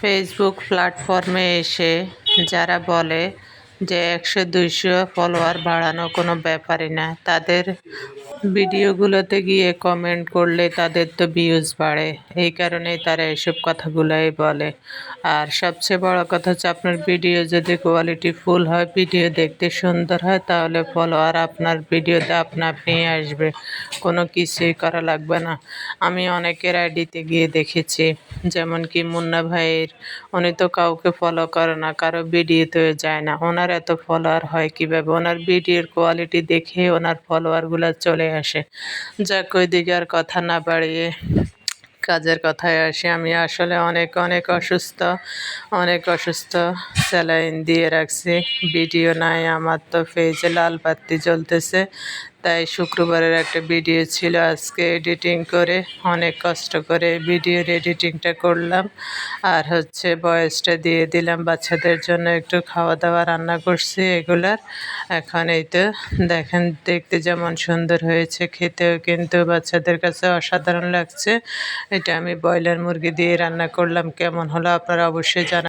Facebook প্ল্যাটফর্মে এসে যারা বলে যে ১০০-২০০ ফলোয়ার বাড়ানো কোনো ব্যাপারই না, তাদের ভিডিওগুলোতে গিয়ে কমেন্ট করলে তাদের তো ভিউজ বাড়ে। এই কারণেই তারা এসব কথাগুলোই বলে। আর সবচেয়ে বড় কথা হচ্ছে, আপনার ভিডিও যদি কোয়ালিটি ফুল হয়, ভিডিও দেখতে সুন্দর হয়, তাহলে ফলোয়ার আপনার ভিডিওতে আপনা আপনিই আসবে, কোনো কিছুই করা লাগবে না। আমি অনেকের আইডিতে গিয়ে দেখেছি, যেমন কি মুন্না ভাইয়ের, উনি তো কাউকে ফলো করে না, কারো ভিডিওতেও যায় না, ওনার এত ফলোয়ার হয় কীভাবে? ওনার ভিডিওর কোয়ালিটি দেখে ওনার ফলোয়ারগুলো চলে আসে। যাক, ওইদিকে আর কথা না বাড়িয়ে কাজের কথায় আসি। আমি আসলে অনেক অসুস্থ, স্যালাইন দিয়ে রাখছি, ভিডিও নাই। আমার তো পেজে লাল বাতি জ্বলতেছে, তাই শুক্রবারের একটা ভিডিও ছিল, আজকে এডিটিং করে অনেক কষ্ট করে ভিডিওর এডিটিংটা করলাম, আর ভয়েসটা দিয়ে দিলাম। বাচ্চাদের জন্য একটু খাওয়া দাওয়া রান্না করছি এগুলার। এখন এই তো দেখেন, দেখতে যেমন সুন্দর হয়েছে, খেতেও কিন্তু বাচ্চাদের কাছে অসাধারণ লাগছে। এটা আমি ব্রয়লার মুরগি দিয়ে রান্না করলাম। কেমন হলো আপনারা অবশ্যই জানাবেন।